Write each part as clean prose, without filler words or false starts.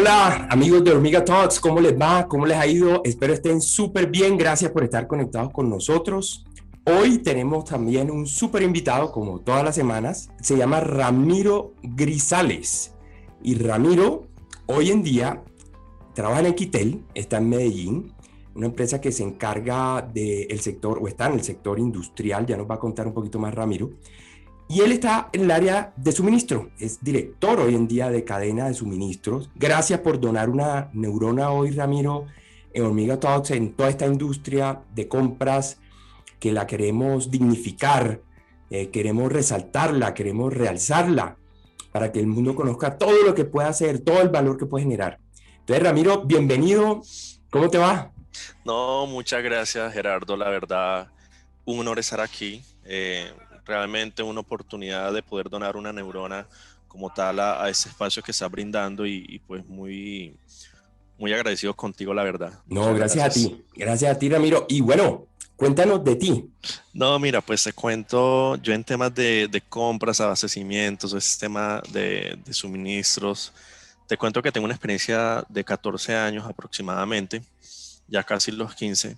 Hola, amigos de Hormiga Talks, ¿cómo les va? ¿Cómo les ha ido? Espero estén súper bien. Gracias por estar conectados con nosotros. Hoy tenemos también un súper invitado, como todas las semanas. Se llama Ramiro Grisales. Y Ramiro, hoy en día, trabaja en Equitel, está en Medellín, una empresa que se encarga del sector, o está en el sector industrial. Ya nos va a contar un poquito más Ramiro. Y él está en el área de suministro, es director hoy en día de cadena de suministros. Gracias por donar una neurona hoy, Ramiro, en Hormiga Talks, en toda esta industria de compras que la queremos dignificar, queremos resaltarla, queremos realzarla para que el mundo conozca todo lo que puede hacer, todo el valor que puede generar. Entonces, Ramiro, bienvenido. ¿Cómo te va? No, muchas gracias, Gerardo. La verdad, un honor estar aquí. Realmente una oportunidad de poder donar una neurona como tal a ese espacio que está brindando y pues muy agradecido contigo, la verdad. No, Muchas gracias. gracias a ti, Ramiro. Y bueno, cuéntanos de ti. No, mira, pues te cuento, yo en temas de compras, abastecimientos, ese tema de suministros, te cuento que tengo una experiencia de 14 años aproximadamente, ya casi los 15.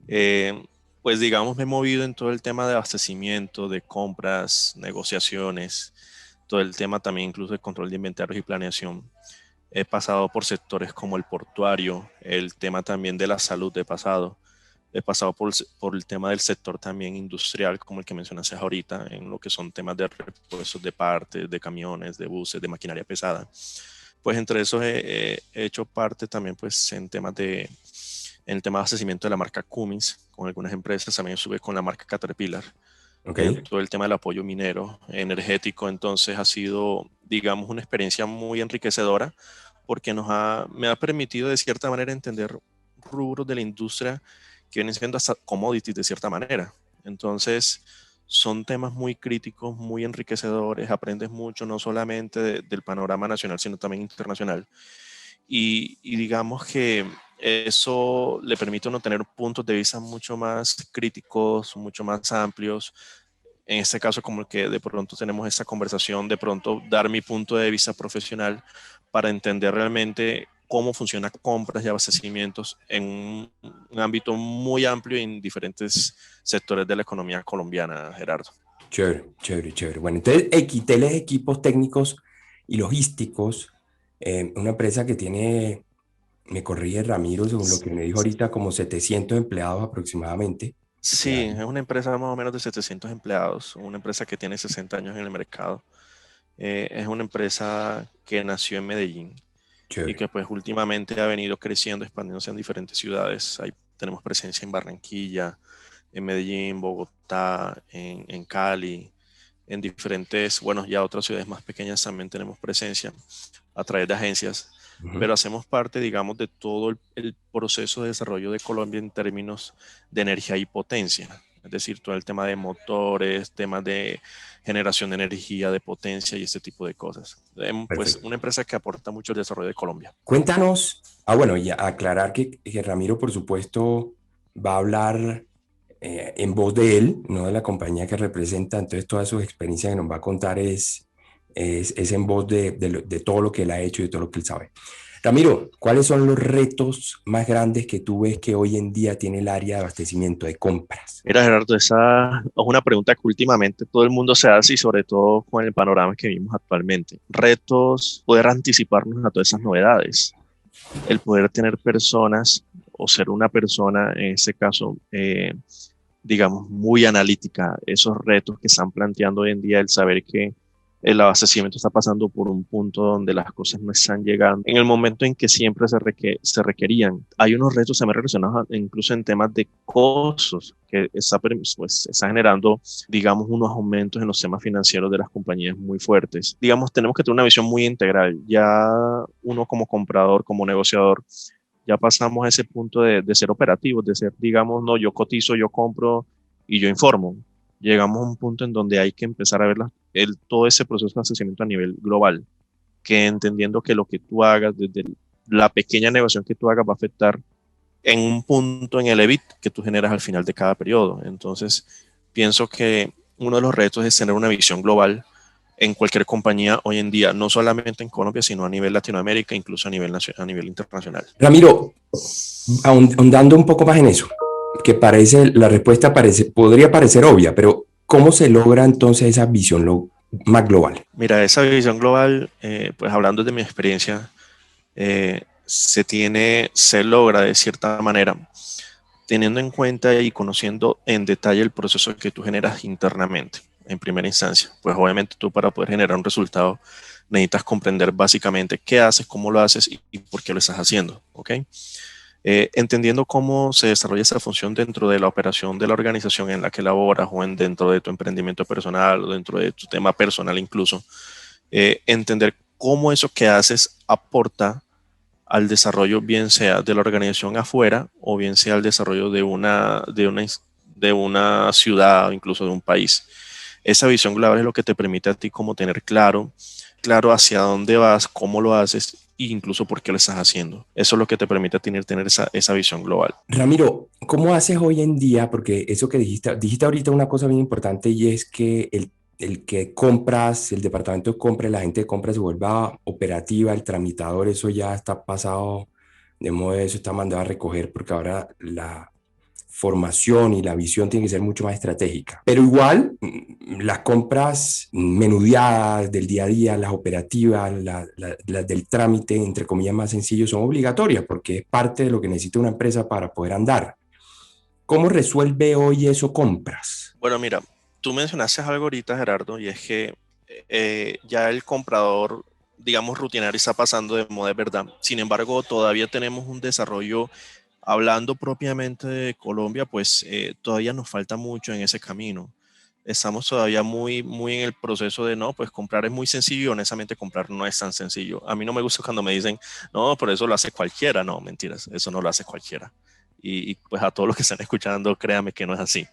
Eh, pues digamos, me he movido en todo el tema de abastecimiento, de compras, negociaciones, todo el tema también incluso de control de inventarios y planeación. He pasado por sectores como el portuario, el tema también de la salud he pasado. He pasado por el tema del sector también industrial, como el que mencionaste ahorita, en lo que son temas de repuestos de partes, de camiones, de buses, de maquinaria pesada. Pues entre esos he hecho parte también pues en el tema de abastecimiento de la marca Cummins, con algunas empresas, también estuve con la marca Caterpillar, Ok. en todo el tema del apoyo minero, energético. Entonces ha sido, digamos, una experiencia muy enriquecedora porque me ha permitido de cierta manera entender rubros de la industria que vienen siendo hasta commodities de cierta manera. Entonces son temas muy críticos, muy enriquecedores, aprendes mucho no solamente del panorama nacional, sino también internacional y digamos que eso le permite a uno tener puntos de vista mucho más críticos, mucho más amplios. En este caso, como el que de pronto tenemos esta conversación, de pronto dar mi punto de vista profesional para entender realmente cómo funciona compras y abastecimientos en un ámbito muy amplio en diferentes sectores de la economía colombiana, Gerardo. Chévere, chévere, chévere. Bueno, entonces Equitel es equipos técnicos y logísticos, una empresa que tiene, me corrige Ramiro, según lo que me dijo ahorita, como 700 empleados aproximadamente. Sí, Ya, es una empresa más o menos de 700 empleados, una empresa que tiene 60 años en el mercado. Es una empresa que nació en Medellín y chévere. que pues últimamente ha venido creciendo, expandiéndose en diferentes ciudades. Ahí tenemos presencia en Barranquilla, en Medellín, Bogotá, en Cali, en diferentes, bueno, ya otras ciudades más pequeñas también tenemos presencia a través de agencias, Ujú. pero hacemos parte, digamos, de todo el proceso de desarrollo de Colombia en términos de energía y potencia. Es decir, todo el tema de motores, temas de generación de energía, de potencia y este tipo de cosas. Pues Perfecto. una empresa que aporta mucho al desarrollo de Colombia. Cuéntanos, bueno, y aclarar que Ramiro, por supuesto, va a hablar en voz de él, no de la compañía que representa. Entonces, todas sus experiencias que nos va a contar es en voz de todo lo que él ha hecho y de todo lo que él sabe. Ramiro, ¿cuáles son los retos más grandes que tú ves que hoy en día tiene el área de abastecimiento de compras? Mira, Gerardo, esa es una pregunta que últimamente todo el mundo se hace y sobre todo con el panorama que vivimos actualmente. Retos, poder anticiparnos a todas esas novedades, el poder tener personas o ser una persona, en este caso, digamos, muy analítica, esos retos que están planteando hoy en día, el saber que el abastecimiento está pasando por un punto donde las cosas no están llegando en el momento en que siempre se requerían. Hay unos retos también relacionados incluso en temas de costos que está generando, digamos, unos aumentos en los temas financieros de las compañías muy fuertes. Digamos, tenemos que tener una visión muy integral. Ya uno como comprador, como negociador, ya pasamos a ese punto de ser operativos, de ser, digamos, no, yo cotizo, yo compro y yo informo. Llegamos a un punto en donde hay que empezar a ver todo ese proceso de abastecimiento a nivel global, que entendiendo que lo que tú hagas, desde la pequeña negociación que tú hagas, va a afectar en un punto en el EBIT que tú generas al final de cada periodo. Entonces, pienso que uno de los retos es tener una visión global en cualquier compañía hoy en día, no solamente en Colombia, sino a nivel Latinoamérica, incluso a nivel internacional. Ramiro, ahondando un poco más en eso, que la respuesta podría parecer obvia, pero ¿cómo se logra entonces esa visión más global? Mira, esa visión global, pues hablando de mi experiencia, se logra de cierta manera, teniendo en cuenta y conociendo en detalle el proceso que tú generas internamente, en primera instancia. Pues obviamente tú, para poder generar un resultado, necesitas comprender básicamente qué haces, cómo lo haces y por qué lo estás haciendo, ¿ok? Entendiendo cómo se desarrolla esa función dentro de la operación de la organización en la que laboras, o dentro de tu emprendimiento personal, o dentro de tu tema personal incluso, entender cómo eso que haces aporta al desarrollo, bien sea de la organización afuera, o bien sea al desarrollo de una ciudad o incluso de un país. Esa visión global es lo que te permite a ti como tener claro hacia dónde vas, cómo lo haces e incluso por qué lo estás haciendo. Eso es lo que te permite tener esa visión global. Ramiro, ¿cómo haces hoy en día? Porque eso que dijiste ahorita una cosa bien importante, y es que el que compras, el departamento de compras, la gente de compras se vuelva operativa, el tramitador, eso ya está pasado de moda, eso está mandado a recoger, porque ahora la formación y la visión tiene que ser mucho más estratégica. Pero igual, las compras menudeadas del día a día, las operativas, las del trámite, entre comillas, más sencillo, son obligatorias porque es parte de lo que necesita una empresa para poder andar. ¿Cómo resuelve hoy eso compras? Bueno, mira, tú mencionaste algo ahorita, Gerardo, y es que ya el comprador, digamos, rutinario está pasando de moda, es verdad. Sin embargo, todavía tenemos un desarrollo. Hablando propiamente de Colombia, pues todavía nos falta mucho en ese camino. Estamos todavía muy en el proceso de, no, pues comprar es muy sencillo, y honestamente comprar no es tan sencillo. A mí no me gusta cuando me dicen, no, pero eso lo hace cualquiera. No, mentiras, eso no lo hace cualquiera. Y pues a todos los que están escuchando, créame que no es así.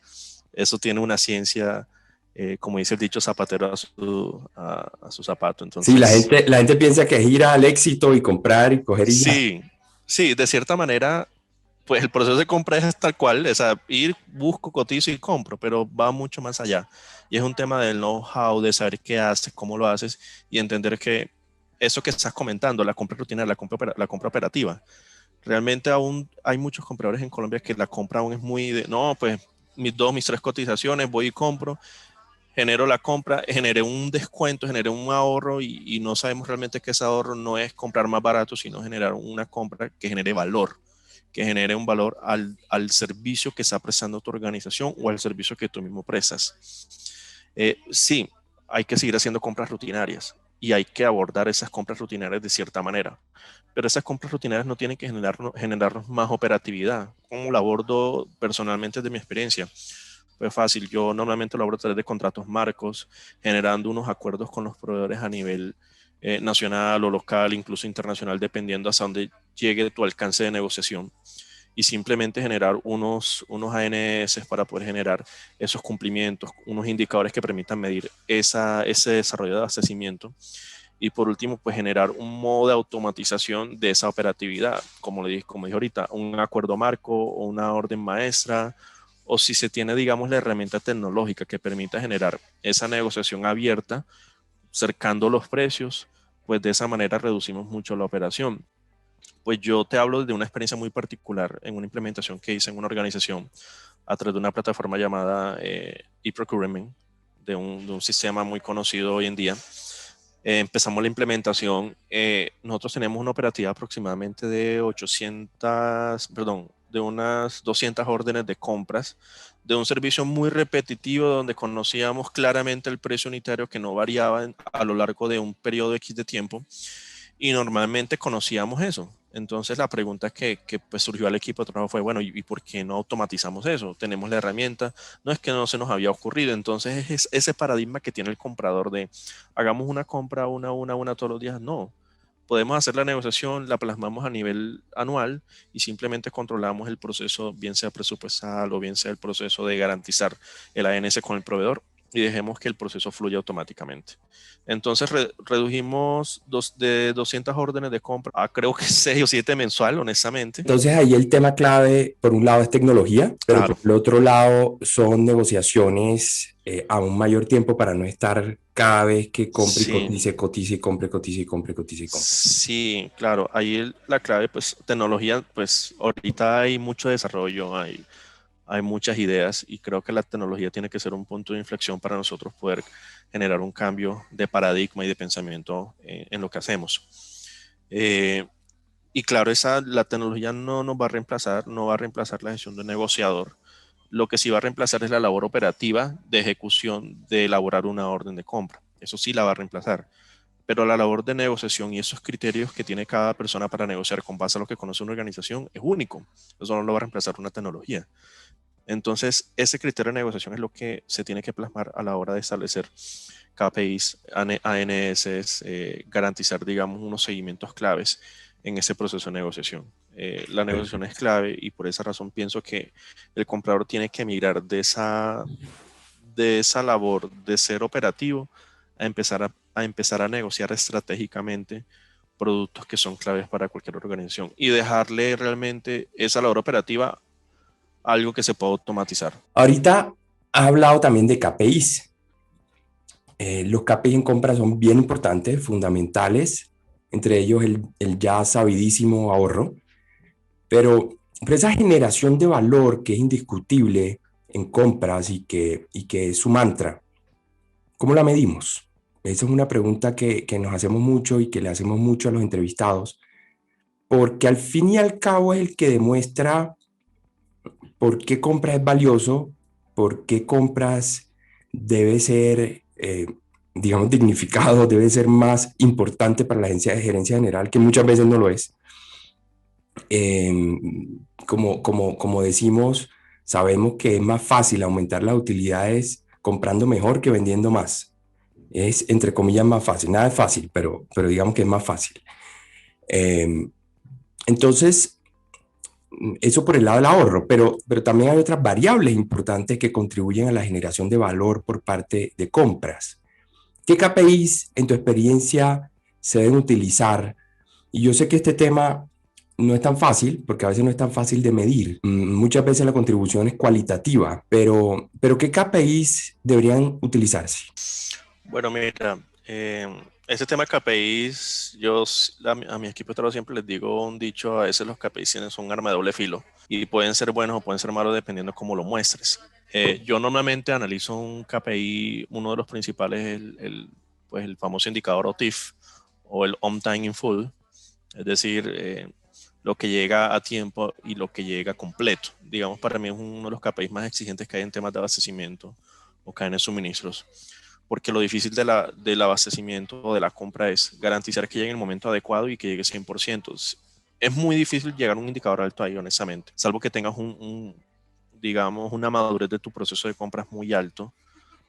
Eso tiene una ciencia, como dice el dicho, zapatero a su zapato. Sí, Entonces, la gente piensa que es ir al éxito y comprar y coger y ya. sí, sí, de cierta manera, pues el proceso de compra es tal cual, o sea, ir, busco, cotizo y compro, pero va mucho más allá. Y es un tema del know-how, de saber qué haces, cómo lo haces, y entender que eso que estás comentando, la compra rutinaria, la compra operativa, realmente aún hay muchos compradores en Colombia que la compra aún es muy de, no, pues mis tres cotizaciones, voy y compro, genero la compra, generé un descuento, generé un ahorro, y no sabemos realmente que ese ahorro no es comprar más barato, sino generar una compra que genere valor, que genere un valor al servicio que está prestando tu organización o al servicio que tú mismo prestas. Sí, hay que seguir haciendo compras rutinarias y hay que abordar esas compras rutinarias de cierta manera, pero esas compras rutinarias no tienen que generarnos más operatividad. ¿Cómo lo abordo personalmente de mi experiencia? Pues fácil, yo normalmente lo abordo a través de contratos marcos, generando unos acuerdos con los proveedores a nivel nacional o local, incluso internacional, dependiendo hasta dónde llegue tu alcance de negociación, y simplemente generar unos ANS para poder generar esos cumplimientos, unos indicadores que permitan medir ese desarrollo de abastecimiento. Y por último, pues generar un modo de automatización de esa operatividad, como dije ahorita, un acuerdo marco o una orden maestra, o si se tiene, digamos, la herramienta tecnológica que permita generar esa negociación abierta, cercando los precios, pues de esa manera reducimos mucho la operación. Pues yo te hablo de una experiencia muy particular en una implementación que hice en una organización a través de una plataforma llamada eProcurement, de un sistema muy conocido hoy en día. Empezamos la implementación. Nosotros tenemos una operativa aproximadamente de de unas 200 órdenes de compras, de un servicio muy repetitivo donde conocíamos claramente el precio unitario que no variaba a lo largo de un periodo X de tiempo, y normalmente conocíamos eso. Entonces la pregunta que pues surgió al equipo de trabajo fue, bueno, ¿y por qué no automatizamos eso? Tenemos la herramienta, no es que no se nos había ocurrido. Entonces es ese paradigma que tiene el comprador de, hagamos una compra una todos los días. No, podemos hacer la negociación, la plasmamos a nivel anual y simplemente controlamos el proceso, bien sea presupuestal o bien sea el proceso de garantizar el ANS con el proveedor, y dejemos que el proceso fluya automáticamente. Entonces redujimos de 200 órdenes de compra a creo que 6 o 7 mensual, honestamente. Entonces ahí el tema clave, por un lado es tecnología, pero Claro. por el otro lado son negociaciones a un mayor tiempo para no estar cada vez que compre y Sí, cotice, cotice y compre, cotice y compre, cotice y compre. sí, claro, ahí la clave, pues tecnología, pues ahorita hay mucho desarrollo, hay muchas ideas y creo que la tecnología tiene que ser un punto de inflexión para nosotros poder generar un cambio de paradigma y de pensamiento en lo que hacemos. Eh, y claro, la tecnología no nos va a reemplazar, no va a reemplazar la gestión de negociador. Lo que sí va a reemplazar es la labor operativa de ejecución de elaborar una orden de compra. Eso sí la va a reemplazar. Pero la labor de negociación y esos criterios que tiene cada persona para negociar con base a lo que conoce una organización es único. Eso no lo va a reemplazar una tecnología. Entonces, ese criterio de negociación es lo que se tiene que plasmar a la hora de establecer KPIs, ANS, garantizar, digamos, unos seguimientos claves en ese proceso de negociación. La negociación es Perfecto. clave y por esa razón pienso que el comprador tiene que migrar de esa labor de ser operativo a empezar a negociar estratégicamente productos que son claves para cualquier organización y dejarle realmente esa labor operativa algo que se pueda automatizar. Ahorita ha hablado también de KPIs. Los KPIs en compra son bien importantes, fundamentales, entre ellos el ya sabidísimo ahorro, pero esa generación de valor que es indiscutible en compras y que es su mantra, ¿cómo la medimos? Esa es una pregunta que nos hacemos mucho y que le hacemos mucho a los entrevistados, porque al fin y al cabo es el que demuestra por qué compras es valioso, por qué compras debe ser, digamos, dignificado, debe ser más importante para la agencia de gerencia general, que muchas veces no lo es. Eh, como decimos, sabemos que es más fácil aumentar las utilidades comprando mejor que vendiendo más. Es, entre comillas, más fácil. Nada es fácil, pero digamos que es más fácil. Eh, entonces, eso por el lado del ahorro, pero también hay otras variables importantes que contribuyen a la generación de valor por parte de compras. ¿Qué KPIs en tu experiencia se deben utilizar? Y yo sé que este tema no es tan fácil, porque a veces no es tan fácil de medir. Muchas veces la contribución es cualitativa, pero ¿qué KPIs deberían utilizarse? Bueno, mira, ese tema de KPIs, a mi equipo de trabajo siempre les digo un dicho, a veces los KPIs son un arma de doble filo y pueden ser buenos o pueden ser malos dependiendo de cómo lo muestres. Yo normalmente analizo un KPI, uno de los principales es pues el famoso indicador OTIF o el On Time in Full, es decir, lo que llega a tiempo y lo que llega completo. Digamos, para mí es uno de los KPIs más exigentes que hay en temas de abastecimiento o cadena de suministros, porque lo difícil del abastecimiento o de la compra es garantizar que llegue en el momento adecuado y que llegue 100%. Es muy difícil llegar a un indicador alto ahí, honestamente, salvo que tengas digamos, una madurez de tu proceso de compras muy alto,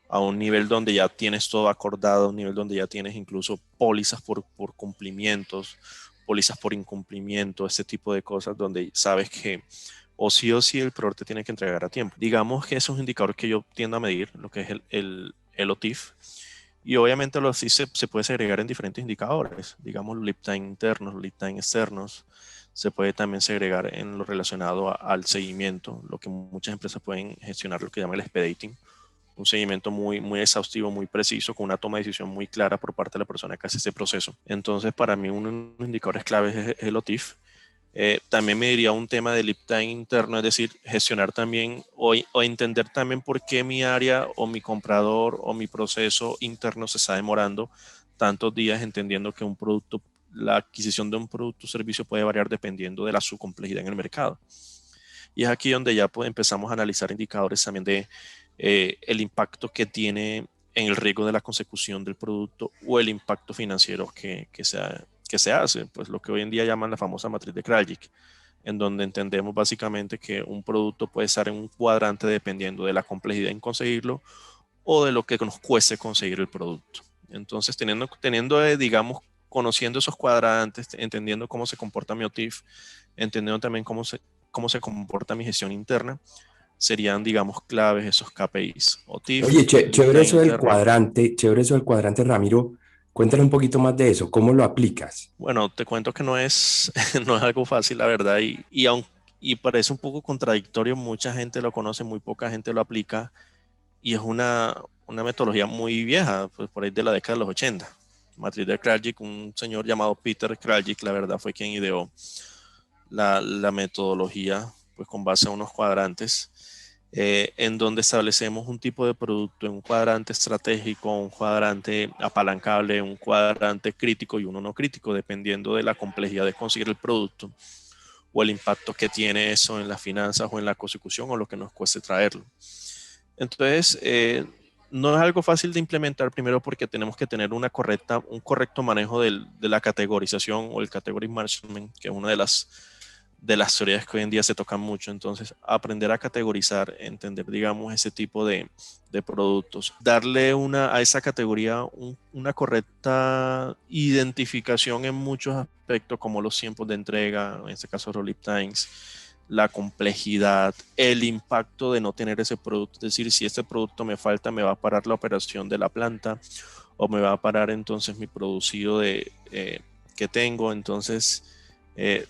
a un nivel donde ya tienes todo acordado, a un nivel donde ya tienes incluso pólizas por cumplimientos, pólizas por incumplimiento, este tipo de cosas donde sabes que o sí el proveedor te tiene que entregar a tiempo. Digamos que eso es un indicador que yo tiendo a medir, lo que es el OTIF. Y obviamente los OTIF se puede segregar en diferentes indicadores, digamos los lead time internos, los lead time externos. Se puede también segregar en lo relacionado al seguimiento, lo que muchas empresas pueden gestionar, lo que llaman el expediting, un seguimiento muy exhaustivo, muy preciso, con una toma de decisión muy clara por parte de la persona que hace ese proceso. Entonces, para mí, uno de los indicadores claves es el OTIF. También me diría un tema de lead time interno, es decir, gestionar también o entender también por qué mi área o mi comprador o mi proceso interno se está demorando tantos días, entendiendo que un producto, la adquisición de un producto o servicio puede variar dependiendo de su complejidad en el mercado. Y es aquí donde ya pues, empezamos a analizar indicadores también de el impacto que tiene en el riesgo de la consecución del producto o el impacto financiero que se hace, pues lo que hoy en día llaman la famosa matriz de Krajcik, en donde entendemos básicamente que un producto puede estar en un cuadrante dependiendo de la complejidad en conseguirlo o de lo que nos cueste conseguir el producto. Entonces, digamos, conociendo esos cuadrantes, entendiendo cómo se comporta mi OTIF, entendiendo también cómo se comporta mi gestión interna, serían, digamos, claves esos KPIs. OTIF, Oye, lead chévere time eso del interno. cuadrante, chévere eso del cuadrante, Ramiro. Cuéntale un poquito más de eso, ¿cómo lo aplicas? Bueno, te cuento que no es, no es algo fácil, la verdad, y parece un poco contradictorio, mucha gente lo conoce, muy poca gente lo aplica, y es una metodología muy vieja, pues por ahí de la década de los 80. Matriz de Kraljic, un señor llamado Peter Kraljic, la verdad fue quien ideó la metodología, pues con base a unos cuadrantes, en donde establecemos un tipo de producto en un cuadrante estratégico, un cuadrante apalancable, un cuadrante crítico y uno no crítico, dependiendo de la complejidad de conseguir el producto o el impacto que tiene eso en las finanzas o en la consecución o lo que nos cueste traerlo. Entonces, no es algo fácil de implementar, primero porque tenemos que tener un correcto manejo de la categorización o el category management, que es una de las teorías que hoy en día se tocan mucho. Entonces, aprender a categorizar, entender, digamos, ese tipo de productos, darle a esa categoría una correcta identificación en muchos aspectos, como los tiempos de entrega, en este caso, roll times, la complejidad, el impacto de no tener ese producto. Es decir, si este producto me falta, me va a parar la operación de la planta o me va a parar entonces mi producido que tengo. Entonces,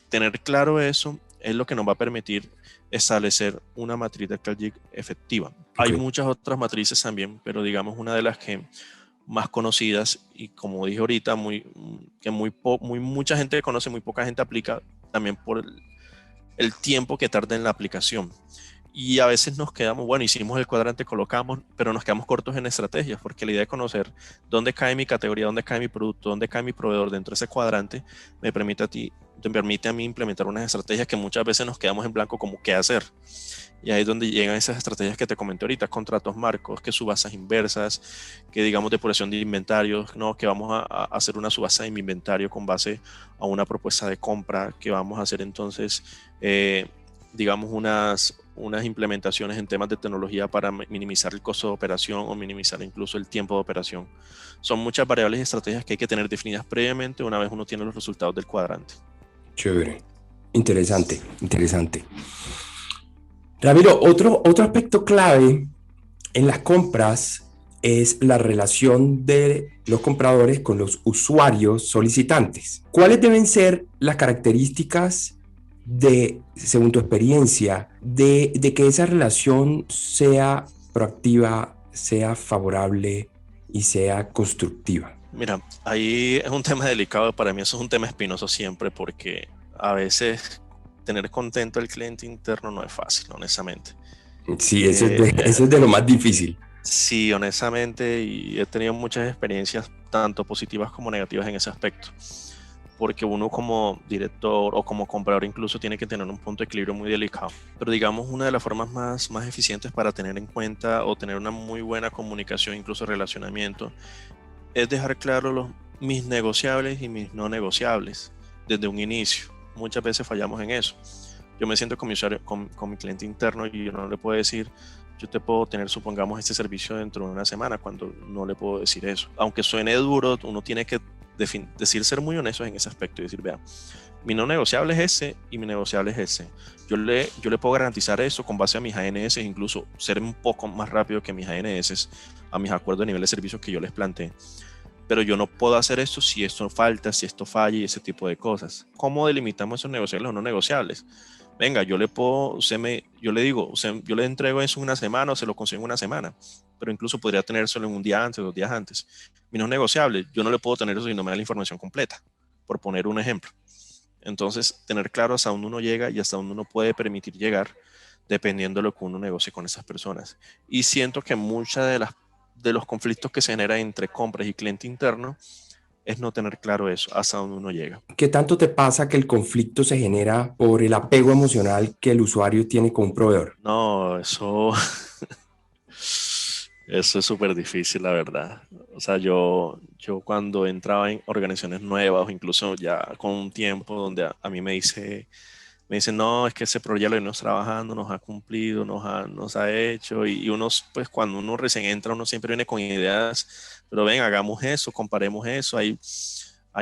tener claro eso es lo que nos va a permitir establecer una matriz de Kraljic efectiva. Hay muchas otras matrices también, pero digamos una de las que más conocidas y como dije ahorita, que mucha gente conoce, muy poca gente aplica, también por el tiempo que tarda en la aplicación. Y a veces nos quedamos, bueno, hicimos el cuadrante, colocamos, pero nos quedamos cortos en estrategias, porque la idea de conocer dónde cae mi categoría, dónde cae mi producto, dónde cae mi proveedor dentro de ese cuadrante, te permite a mí implementar unas estrategias que muchas veces nos quedamos en blanco como qué hacer. Y ahí es donde llegan esas estrategias que te comenté ahorita, contratos marcos, que subastas inversas, que digamos depuración de inventarios, ¿no? Que vamos a hacer una subasta de mi inventario con base a una propuesta de compra, que vamos a hacer entonces, digamos, unas implementaciones en temas de tecnología para minimizar el costo de operación o minimizar incluso el tiempo de operación. Son muchas variables y estrategias que hay que tener definidas previamente una vez uno tiene los resultados del cuadrante. Chévere. Interesante, interesante. Ramiro, otro aspecto clave en las compras es la relación de los compradores con los usuarios solicitantes. ¿Cuáles deben ser las características según tu experiencia, de que esa relación sea proactiva, sea favorable y sea constructiva? Mira, ahí es un tema delicado, para mí eso es un tema espinoso siempre, porque a veces tener contento al cliente interno no es fácil, honestamente. Sí, eso es de lo más difícil. Sí, honestamente, y he tenido muchas experiencias, tanto positivas como negativas en ese aspecto, porque uno como director o como comprador incluso tiene que tener un punto de equilibrio muy delicado. Pero digamos, una de las formas más eficientes para tener en cuenta o tener una muy buena comunicación, incluso relacionamiento, es dejar claro mis negociables y mis no negociables desde un inicio. Muchas veces fallamos en eso. Yo me siento con mi usuario, con mi cliente interno, y yo no le puedo decir, yo te puedo tener, supongamos, este servicio dentro de una semana, cuando no le puedo decir eso. Aunque suene duro, uno tiene que ser muy honesto en ese aspecto y decir, vea, mi no negociable es ese y mi negociable es ese. Yo le puedo garantizar eso con base a mis ANS, incluso ser un poco más rápido que mis ANS, a mis acuerdos de nivel de servicio que yo les planteé. Pero yo no puedo hacer esto si esto falta, si esto falla y ese tipo de cosas. ¿Cómo delimitamos esos negociables o no negociables? Venga, yo le digo, yo le entrego eso en una semana o se lo consigo en una semana, pero incluso podría tenérselo en un día antes, 2 días antes. Mi no negociable, yo no le puedo tener eso si no me da la información completa, por poner un ejemplo. Entonces, tener claro hasta dónde uno llega y hasta dónde uno puede permitir llegar, dependiendo de lo que uno negocie con esas personas. Y siento que muchas de los conflictos que se generan entre compras y cliente interno es no tener claro eso, hasta dónde uno llega. ¿Qué tanto te pasa que el conflicto se genera por el apego emocional que el usuario tiene con un proveedor? No, eso es súper difícil, la verdad. O sea, yo cuando entraba en organizaciones nuevas, o incluso ya con un tiempo donde a mí me dicen, no, es que ese proyecto lo venimos trabajando, nos ha cumplido, nos ha hecho, y uno, pues cuando uno recién entra, uno siempre viene con ideas, pero ven, hagamos eso, comparemos eso, hay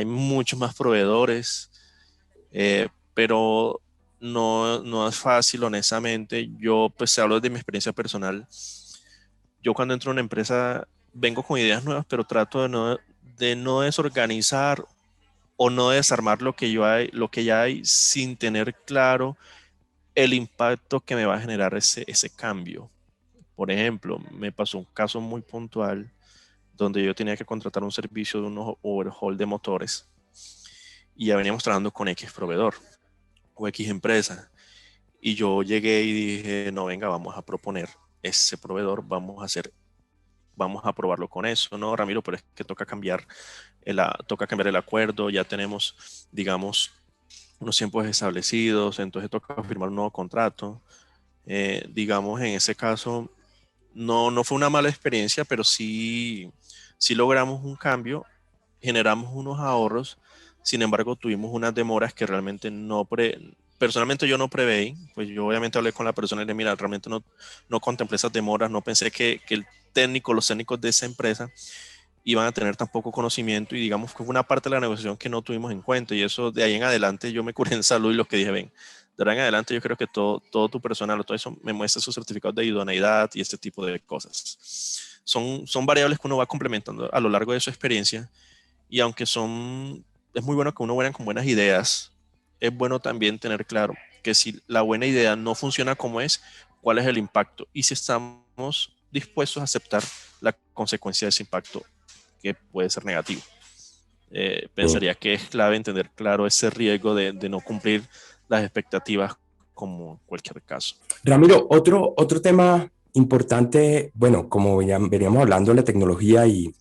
muchos más proveedores, pero no es fácil, honestamente. Yo, pues, hablo de mi experiencia personal. Yo cuando entro a una empresa vengo con ideas nuevas, pero trato de no desorganizar o no desarmar lo que ya hay sin tener claro el impacto que me va a generar ese cambio. Por ejemplo, me pasó un caso muy puntual donde yo tenía que contratar un servicio de unos overhaul de motores y ya veníamos trabajando con X proveedor o X empresa. Y yo llegué y dije, no, venga, vamos a proponer ese proveedor, vamos a probarlo con eso, ¿no, Ramiro? Pero es que toca cambiar el acuerdo, ya tenemos, digamos, unos tiempos establecidos, entonces toca firmar un nuevo contrato. Digamos, en ese caso, no fue una mala experiencia, pero sí logramos un cambio, generamos unos ahorros. Sin embargo, tuvimos unas demoras que realmente personalmente yo no preveí. Pues yo obviamente hablé con la persona y le dije, mira, realmente no contemplé esas demoras, no pensé que los técnicos de esa empresa iban a tener tan poco conocimiento, y digamos que fue una parte de la negociación que no tuvimos en cuenta, y eso de ahí en adelante yo me curé en salud y lo que dije, ven, de ahora en adelante yo creo que todo tu personal o todo eso me muestra sus certificados de idoneidad y este tipo de cosas. Son variables que uno va complementando a lo largo de su experiencia, y aunque es muy bueno que uno venga con buenas ideas, es bueno también tener claro que si la buena idea no funciona como es, cuál es el impacto y si estamos dispuestos a aceptar la consecuencia de ese impacto, que puede ser negativo. Sí. Pensaría que es clave entender claro ese riesgo de no cumplir las expectativas como en cualquier caso. Ramiro, otro tema importante, bueno, como veníamos hablando de la tecnología y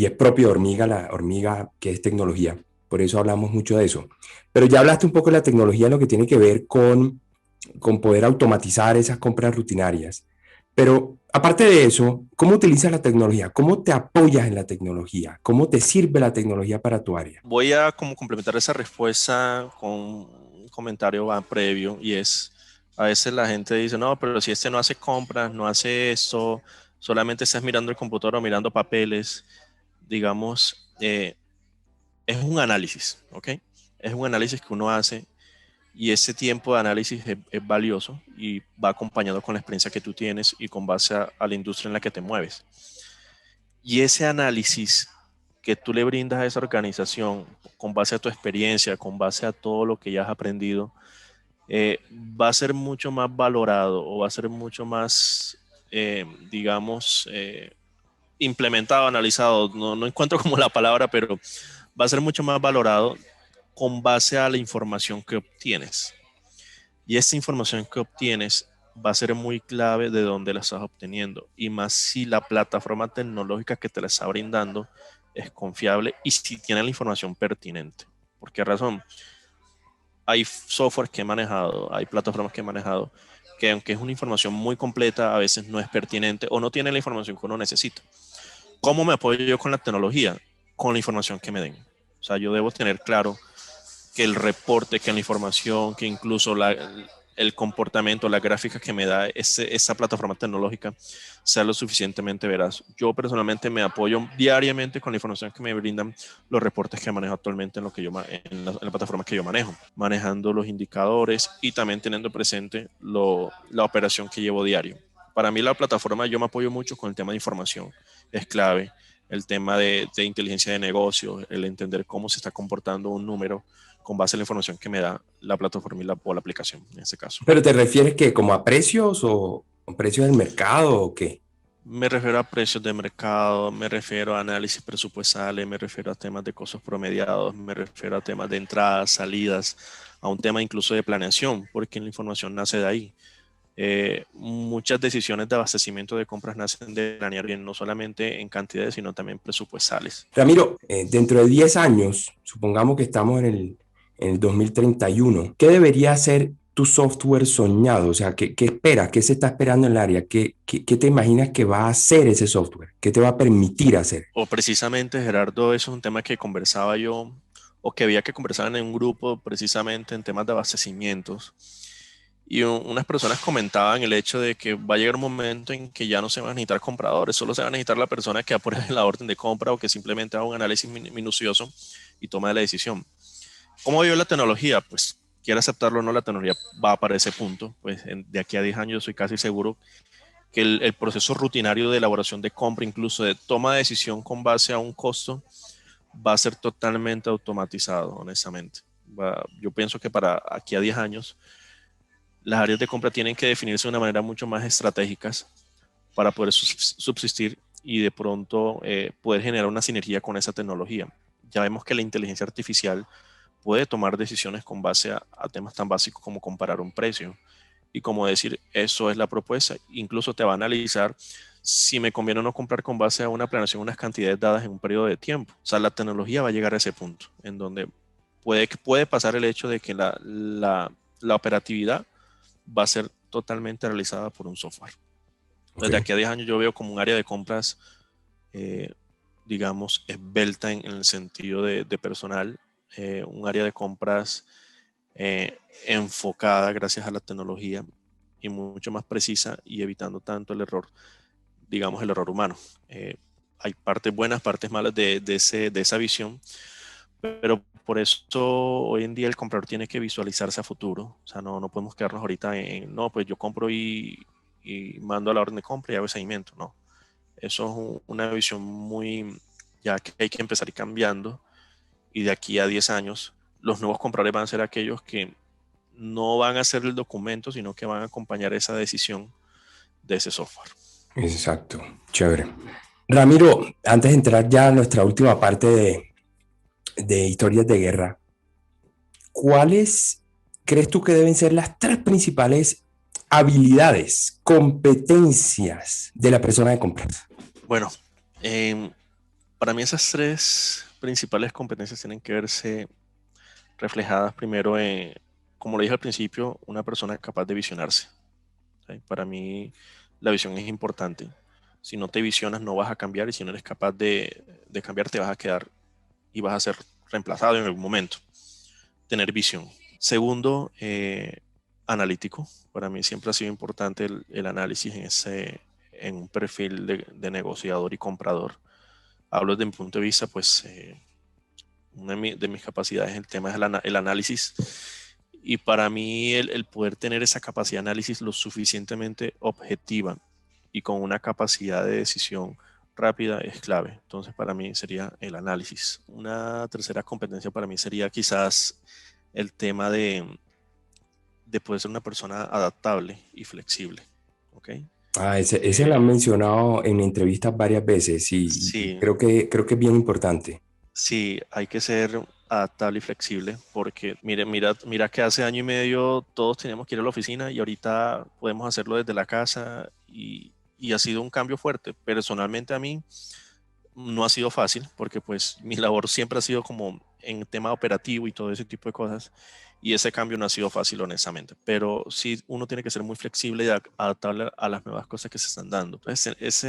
es propio de hormiga, la hormiga que es tecnología, por eso hablamos mucho de eso. Pero ya hablaste un poco de la tecnología, lo que tiene que ver con poder automatizar esas compras rutinarias. Pero aparte de eso, ¿cómo utilizas la tecnología? ¿Cómo te apoyas en la tecnología? ¿Cómo te sirve la tecnología para tu área? Voy a como complementar esa respuesta con un comentario previo, y es, a veces la gente dice, no, pero si este no hace compras, no hace esto, solamente estás mirando el computador o mirando papeles, digamos, es un análisis, ¿ok? Es un análisis que uno hace, y ese tiempo de análisis es valioso y va acompañado con la experiencia que tú tienes y con base a la industria en la que te mueves. Y ese análisis que tú le brindas a esa organización con base a tu experiencia, con base a todo lo que ya has aprendido, va a ser mucho más valorado, o va a ser mucho más, digamos, implementado, analizado. No encuentro como la palabra, pero va a ser mucho más valorado con base a la información que obtienes. Y esa información que obtienes va a ser muy clave de dónde la estás obteniendo, y más si la plataforma tecnológica que te la está brindando es confiable y si tiene la información pertinente. ¿Por qué razón? Hay software que he manejado, hay plataformas que he manejado que, aunque es una información muy completa, a veces no es pertinente o no tiene la información que uno necesita. ¿Cómo me apoyo yo con la tecnología? Con la información que me den. O sea, yo debo tener claro que el reporte, que la información, que incluso el comportamiento, la gráfica que me da esa plataforma tecnológica sea lo suficientemente veraz. Yo personalmente me apoyo diariamente con la información que me brindan los reportes que manejo actualmente en, lo que en la plataforma que yo manejo, manejando los indicadores y también teniendo presente la operación que llevo diario. Para mí la plataforma, yo me apoyo mucho con el tema de información, es clave. El tema de inteligencia de negocio, el entender cómo se está comportando un número con base en la información que me da la plataforma o la aplicación en este caso. ¿Pero te refieres que como a precios o precios del mercado o qué? Me refiero a precios de mercado, me refiero a análisis presupuestales, me refiero a temas de costos promediados, me refiero a temas de entradas, salidas, a un tema incluso de planeación, porque la información nace de ahí. Muchas decisiones de abastecimiento de compras nacen de planear bien, no solamente en cantidades, sino también presupuestales. Ramiro, dentro de 10 años, supongamos que estamos en el 2031, ¿qué debería ser tu software soñado? O sea, ¿qué esperas? ¿Qué se está esperando en el área? ¿Qué te imaginas que va a hacer ese software? ¿Qué te va a permitir hacer? O precisamente, Gerardo, eso es un tema que conversaba yo, o que había que conversar en un grupo precisamente en temas de abastecimientos. Y unas personas comentaban el hecho de que va a llegar un momento en que ya no se van a necesitar compradores, solo se va a necesitar la persona que apruebe la orden de compra o que simplemente haga un análisis minucioso y tome la decisión. ¿Cómo vio la tecnología? Pues quiera aceptarlo o no, la tecnología va para ese punto. Pues de aquí a 10 años estoy casi seguro que el proceso rutinario de elaboración de compra, incluso de toma de decisión con base a un costo, va a ser totalmente automatizado, honestamente. Yo pienso que para aquí a 10 años las áreas de compra tienen que definirse de una manera mucho más estratégicas para poder subsistir y de pronto poder generar una sinergia con esa tecnología. Ya vemos que la inteligencia artificial puede tomar decisiones con base a temas tan básicos como comparar un precio y como decir, eso es la propuesta. Incluso te va a analizar si me conviene o no comprar con base a una planeación, unas cantidades dadas en un periodo de tiempo. O sea, la tecnología va a llegar a ese punto en donde puede pasar el hecho de que la operatividad va a ser totalmente realizada por un software. Desde aquí a 10 años yo veo como un área de compras, digamos, esbelta en el sentido de personal, un área de compras enfocada gracias a la tecnología y mucho más precisa y evitando tanto el error, digamos, el error humano. Hay partes buenas, partes malas de esa visión, pero por eso hoy en día el comprador tiene que visualizarse a futuro. O sea, no podemos quedarnos ahorita no, pues yo compro y mando a la orden de compra y hago seguimiento. No, eso es una visión muy, ya que hay que empezar a ir cambiando, y de aquí a 10 años los nuevos compradores van a ser aquellos que no van a hacer el documento, sino que van a acompañar esa decisión de ese software. Exacto, chévere. Ramiro, antes de entrar ya a nuestra última parte de historias de guerra, ¿cuáles crees tú que deben ser las 3 principales habilidades, competencias de la persona de compras? Bueno, para mí esas 3 principales competencias tienen que verse reflejadas primero en, como le dije al principio, una persona capaz de visionarse. ¿Sí? Para mí la visión es importante. Si no te visionas no vas a cambiar, y si no eres capaz de cambiar te vas a quedar y vas a ser reemplazado en algún momento. Tener visión. Segundo, analítico. Para mí siempre ha sido importante el análisis en un perfil de negociador y comprador. Hablo desde mi punto de vista, pues una de mis capacidades en el tema es el análisis, y para mí el poder tener esa capacidad de análisis lo suficientemente objetiva y con una capacidad de decisión rápida es clave. Entonces para mí sería el análisis. Una tercera competencia para mí sería quizás el tema de poder ser una persona adaptable y flexible. ¿Okay? Ese lo han mencionado en entrevistas varias veces y Sí, creo que es bien importante. sí, hay que ser adaptable y flexible, porque mira que hace año y medio todos teníamos que ir a la oficina y ahorita podemos hacerlo desde la casa, y ha sido un cambio fuerte. Personalmente a mí no ha sido fácil, porque pues mi labor siempre ha sido como en tema operativo y todo ese tipo de cosas, y ese cambio no ha sido fácil, honestamente, pero sí uno tiene que ser muy flexible y adaptable a las nuevas cosas que se están dando. Entonces,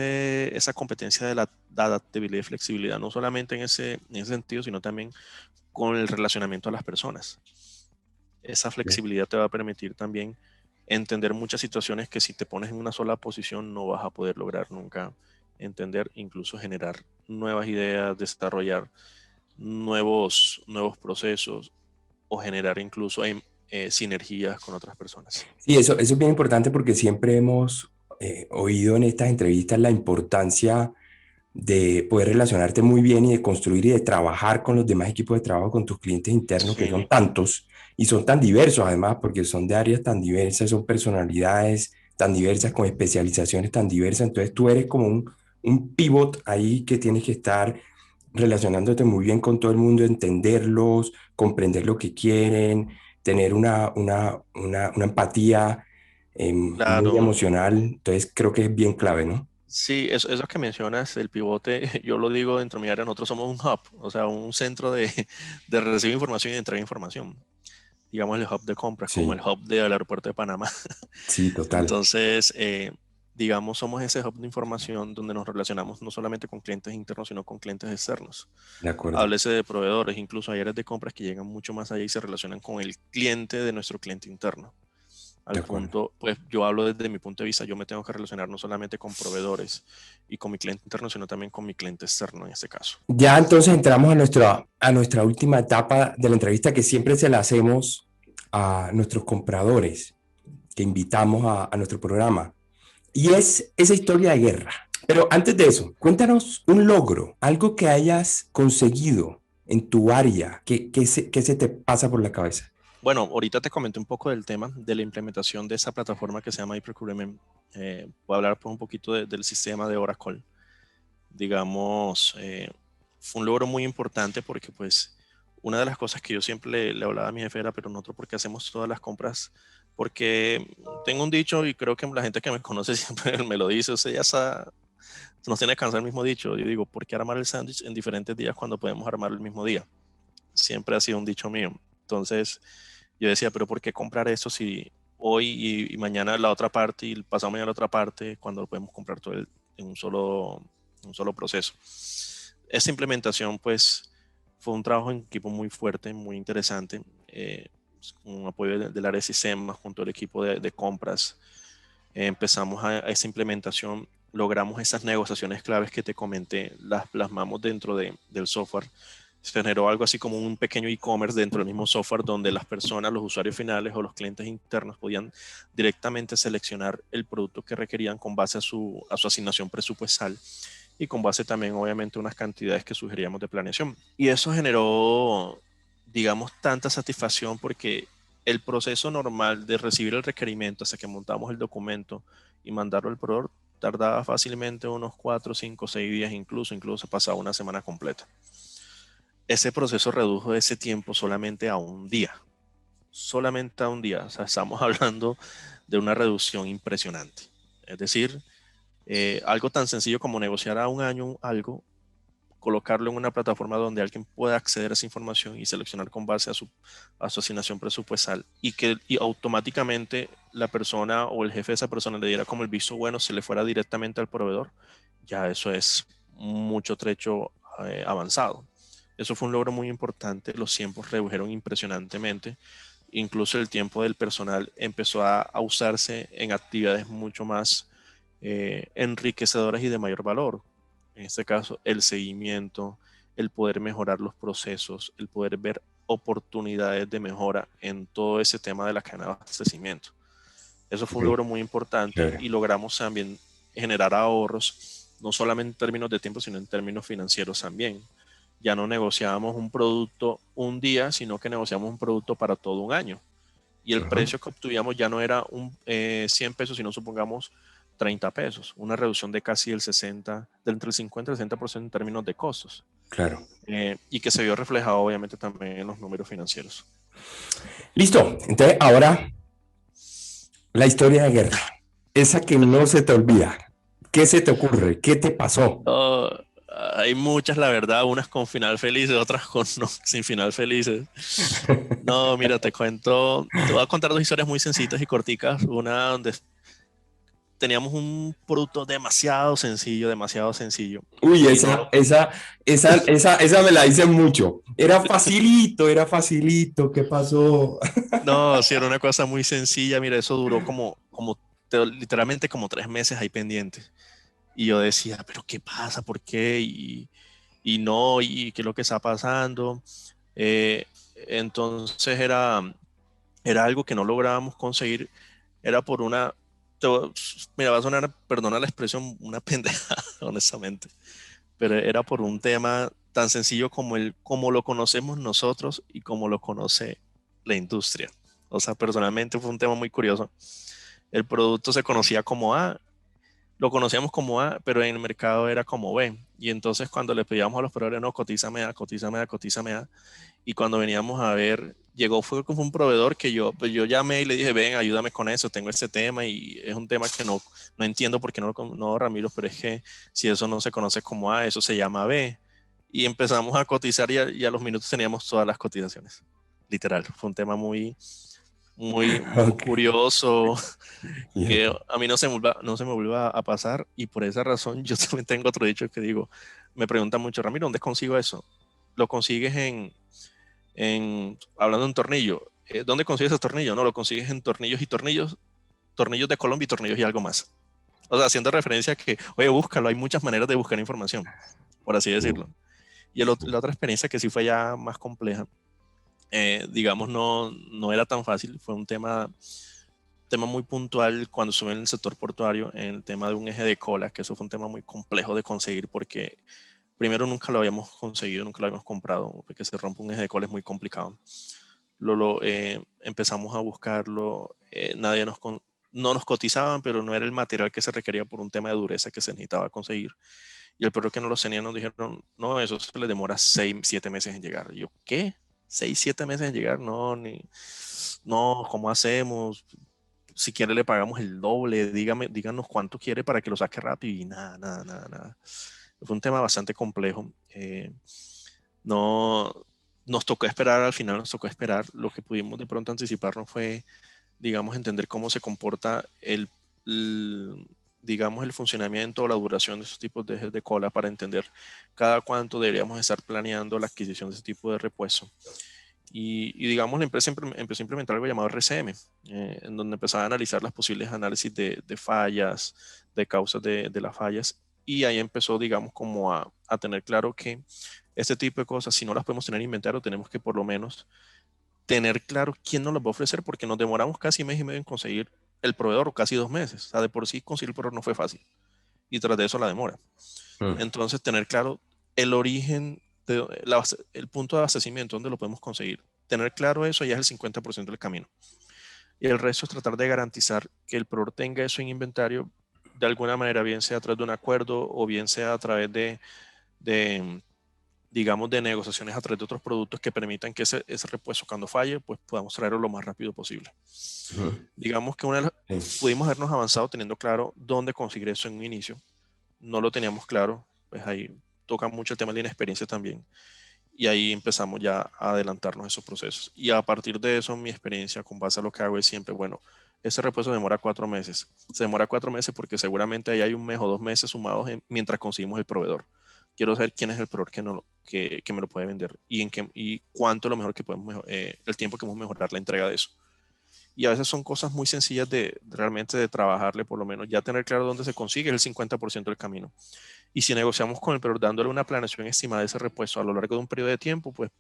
esa competencia de la adaptabilidad y flexibilidad, no solamente en ese sentido, sino también con el relacionamiento a las personas. Esa flexibilidad te va a permitir también entender muchas situaciones que si te pones en una sola posición no vas a poder lograr nunca entender, incluso generar nuevas ideas, desarrollar nuevos procesos o generar incluso sinergias con otras personas. Sí, eso es bien importante porque siempre hemos oído en estas entrevistas la importancia de poder relacionarte muy bien y de construir y de trabajar con los demás equipos de trabajo, con tus clientes internos, que son Sí, tantos y son tan diversos además, porque son de áreas tan diversas, son personalidades tan diversas, con especializaciones tan diversas. Entonces tú eres como un pivot ahí que tienes que estar relacionándote muy bien con todo el mundo, entenderlos, comprender lo que quieren, tener una empatía muy claro. emocional. Entonces creo que es bien clave, ¿no? Sí, eso que mencionas, el pivote, yo lo digo dentro de mi área, nosotros somos un hub, o sea, un centro de recibir información y de entregar información. Digamos el hub de compras, como el Sí, hub del aeropuerto de Panamá. sí, total. Entonces, digamos, somos ese hub de información donde nos relacionamos no solamente con clientes internos, sino con clientes externos. De acuerdo. Háblese de proveedores, incluso hay áreas de compras que llegan mucho más allá y se relacionan con el cliente de nuestro cliente interno. De Al acuerdo. punto, pues yo hablo desde mi punto de vista, yo me tengo que relacionar no solamente con proveedores y con mi cliente interno, sino también con mi cliente externo en este caso. Ya entonces entramos a nuestra última etapa de la entrevista que siempre se la hacemos a nuestros compradores que invitamos a nuestro programa. Y es esa historia de guerra. Pero antes de eso, cuéntanos un logro, algo que hayas conseguido en tu área, que se te pasa por la cabeza. Bueno, ahorita te comenté un poco del tema de la implementación de esa plataforma que se llama eProcurement. Voy a hablar pues, un poquito del sistema de Oracle. Digamos, fue un logro muy importante porque pues una de las cosas que yo siempre le hablaba a mi jefe era, pero nosotros, ¿por qué hacemos todas las compras? Porque tengo un dicho y creo que la gente que me conoce siempre me lo dice, o sea, ya está, nos tiene que cansar el mismo dicho. Yo digo, ¿por qué armar el sándwich en diferentes días cuando podemos armarlo el mismo día? Siempre ha sido un dicho mío. Entonces yo decía, pero ¿por qué comprar eso si hoy y mañana la otra parte y pasado mañana la otra parte cuando lo podemos comprar todo en un solo proceso? Esta implementación pues fue un trabajo en equipo muy fuerte, muy interesante, con apoyo del área de sistemas junto al equipo de compras. Empezamos a esa implementación, logramos esas negociaciones claves que te comenté, las plasmamos dentro del software. Se generó algo así como un pequeño e-commerce dentro del mismo software donde las personas, los usuarios finales o los clientes internos podían directamente seleccionar el producto que requerían con base a su asignación presupuestal y con base también obviamente unas cantidades que sugeríamos de planeación. Y eso generó, digamos, tanta satisfacción porque el proceso normal de recibir el requerimiento hasta que montamos el documento y mandarlo al proveedor tardaba fácilmente unos 4, 5, 6 días, incluso pasaba una semana completa. Ese proceso redujo ese tiempo solamente a un día. Solamente a un día. O sea, estamos hablando de una reducción impresionante. Es decir, algo tan sencillo como negociar a un año algo, colocarlo en una plataforma donde alguien pueda acceder a esa información y seleccionar con base a su asignación presupuestal y automáticamente la persona o el jefe de esa persona le diera como el visto bueno, se le fuera directamente al proveedor, ya eso es mucho trecho avanzado. Eso fue un logro muy importante, los tiempos redujeron impresionantemente, incluso el tiempo del personal empezó a usarse en actividades mucho más enriquecedoras y de mayor valor. En este caso, el seguimiento, el poder mejorar los procesos, el poder ver oportunidades de mejora en todo ese tema de la cadena de abastecimiento. Eso fue un logro muy importante y logramos también generar ahorros, no solamente en términos de tiempo, sino en términos financieros también. Ya no negociábamos un producto un día, sino que negociamos un producto para todo un año. Y el precio que obtuvíamos ya no era 100 pesos, sino supongamos 30 pesos, una reducción de casi el 60, de entre el 50 y el 60% en términos de costos. Claro. Y que se vio reflejado obviamente también en los números financieros. Listo. Entonces, ahora la historia de guerra. Esa que no se te olvida. ¿Qué se te ocurre? ¿Qué te pasó? Oh, hay muchas, la verdad, unas con final feliz, otras con no, sin final felices. No, mira, te voy a contar dos historias muy sencillas y corticas. Una donde teníamos un producto demasiado sencillo, demasiado sencillo. Uy, Y no lo, esa me la dicen mucho. Era facilito. ¿Qué pasó? no, sí, era una cosa muy sencilla. Mira, eso duró literalmente como 3 meses ahí pendiente. Y yo decía, pero ¿qué pasa? ¿Por qué? Y no, y qué es lo que está pasando. Entonces era algo que no lográbamos conseguir. Era por mira, va a sonar, perdona la expresión, una pendeja, honestamente. Pero era por un tema tan sencillo como lo conocemos nosotros y como lo conoce la industria. O sea, personalmente fue un tema muy curioso. El producto se conocía como A, lo conocíamos como A, pero en el mercado era como B. Y entonces cuando le pedíamos a los proveedores, no, cotízame A, cotízame A, cotízame A. Y cuando veníamos a ver, fue como un proveedor que pues yo llamé y le dije, ven, ayúdame con eso, tengo este tema y es un tema que no entiendo por qué no, Ramiro, pero es que si eso no se conoce como A, eso se llama B. Y empezamos a cotizar y a los minutos teníamos todas las cotizaciones. Literal, fue un tema muy curioso que a mí no se me vuelva a pasar y por esa razón yo también tengo otro dicho que digo, me preguntan mucho, Ramiro, ¿dónde consigo eso? Lo consigues hablando de un tornillo, ¿dónde consigues ese tornillo? No, lo consigues en tornillos y tornillos de Colombia y tornillos y algo más. O sea, haciendo referencia a que, oye, búscalo, hay muchas maneras de buscar información, por así decirlo. Y la otra experiencia que sí fue ya más compleja, digamos, no era tan fácil, fue un tema muy puntual cuando estuve en el sector portuario, en el tema de un eje de cola, que eso fue un tema muy complejo de conseguir porque primero nunca lo habíamos conseguido, nunca lo habíamos comprado, porque se rompe un eje de cola es muy complicado. empezamos a buscarlo, no nos cotizaban, pero no era el material que se requería por un tema de dureza que se necesitaba conseguir. Y el perro que nos los tenían nos dijeron, no, eso se les demora 6, 7 meses en llegar. Y yo, ¿qué? 6, 7 meses en llegar, no, ¿cómo hacemos? Si quiere le pagamos el doble, díganos cuánto quiere para que lo saque rápido. Y nada. Fue un tema bastante complejo. Nos tocó esperar, al final nos tocó esperar. Lo que pudimos de pronto anticiparnos fue, digamos, entender cómo se comporta digamos, el funcionamiento o la duración de esos tipos de ejes de cola para entender cada cuánto deberíamos estar planeando la adquisición de ese tipo de repuesto. Y digamos, la empresa empezó a implementar algo llamado RCM, en donde empezaba a analizar las posibles análisis de fallas, de causas de las fallas, y ahí empezó, digamos, como a tener claro que este tipo de cosas, si no las podemos tener en inventario, tenemos que por lo menos tener claro quién nos las va a ofrecer, porque nos demoramos casi mes y medio en conseguir el proveedor, o casi 2 meses. O sea, de por sí conseguir el proveedor no fue fácil, y tras de eso la demora. Entonces, tener claro el origen, el punto de abastecimiento, donde lo podemos conseguir. Tener claro eso ya es el 50% del camino. Y el resto es tratar de garantizar que el proveedor tenga eso en inventario de alguna manera, bien sea a través de un acuerdo o bien sea a través de digamos, de negociaciones a través de otros productos que permitan que ese repuesto, cuando falle, pues podamos traerlo lo más rápido posible. Digamos que pudimos habernos avanzado teniendo claro dónde conseguir eso en un inicio. No lo teníamos claro, pues ahí toca mucho el tema de la inexperiencia también. Y ahí empezamos ya a adelantarnos esos procesos. Y a partir de eso, mi experiencia con base a lo que hago es siempre, bueno, ese repuesto demora 4 meses. Se demora 4 meses porque seguramente ahí hay un mes o 2 meses sumados mientras conseguimos el proveedor. Quiero saber quién es el proveedor que me lo puede vender y cuánto es lo mejor que podemos, el tiempo que podemos mejorar la entrega de eso. Y a veces son cosas muy sencillas realmente de trabajarle, por lo menos ya tener claro dónde se consigue es el 50% del camino. Y si negociamos con el proveedor dándole una planeación estimada de ese repuesto a lo largo de un periodo de tiempo, pues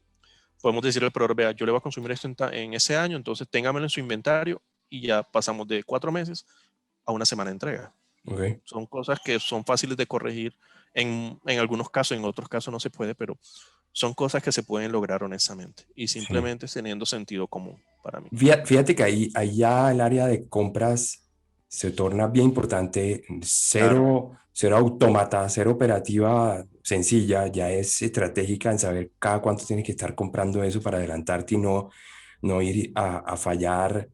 podemos decirle al proveedor, vea, yo le voy a consumir esto en ese año, entonces téngamelo en su inventario, y ya pasamos de 4 meses a una semana de entrega. Okay. Son cosas que son fáciles de corregir en algunos casos, en otros casos no se puede, pero son cosas que se pueden lograr honestamente y simplemente teniendo sentido común para mí. Fíjate que ahí ya el área de compras se torna bien importante. Cero autómata, cero operativa sencilla, ya es estratégica en saber cada cuánto tienes que estar comprando eso para adelantarte y no ir a fallar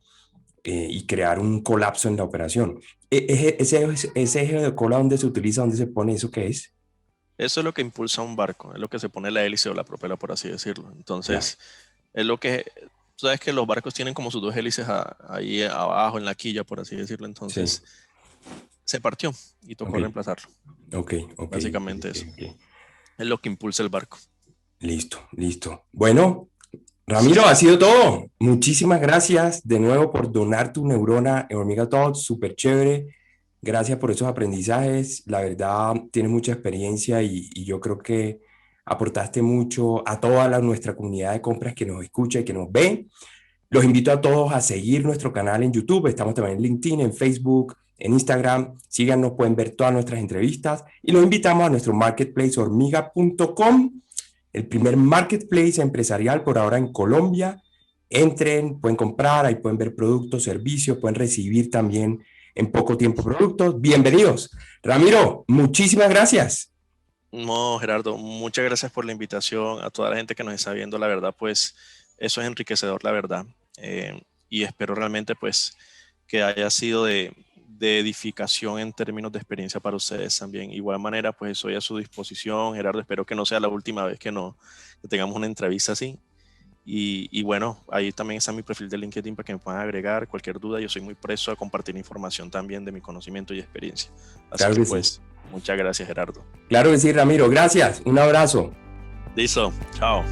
y crear un colapso en la operación. Ese eje de cola, ¿dónde se utiliza? ¿Dónde se pone? ¿Eso qué es? Eso es lo que impulsa un barco, es lo que se pone la hélice o la propela, por así decirlo. Entonces, es lo que, tú sabes que los barcos tienen como sus 2 hélices ahí abajo en la quilla, por así decirlo. Entonces, se partió y tocó reemplazarlo. Básicamente eso. Es lo que impulsa el barco. Listo. Bueno, Ramiro, ha sido todo. Muchísimas gracias de nuevo por donar tu neurona en Hormiga Talks, súper chévere. Gracias por esos aprendizajes. La verdad, tienes mucha experiencia y yo creo que aportaste mucho a toda nuestra comunidad de compras que nos escucha y que nos ve. Los invito a todos a seguir nuestro canal en YouTube. Estamos también en LinkedIn, en Facebook, en Instagram. Síganos, pueden ver todas nuestras entrevistas. Y los invitamos a nuestro marketplace hormiga.com, el primer marketplace empresarial por ahora en Colombia. Entren, pueden comprar, ahí pueden ver productos, servicios, pueden recibir también en poco tiempo productos. Bienvenidos. Ramiro, muchísimas gracias. No, Gerardo, muchas gracias por la invitación. A toda la gente que nos está viendo, la verdad, pues eso es enriquecedor, la verdad. Y espero realmente pues que haya sido de edificación en términos de experiencia para ustedes también. Igual manera, pues estoy a su disposición, Gerardo. Espero que no sea la última vez que tengamos una entrevista así. Y bueno, ahí también está mi perfil de LinkedIn para que me puedan agregar cualquier duda. Yo soy muy preso a compartir información también de mi conocimiento y experiencia. Así claro que pues, sí. Muchas gracias, Gerardo. Claro que sí, Ramiro. Gracias. Un abrazo. Listo. Chao.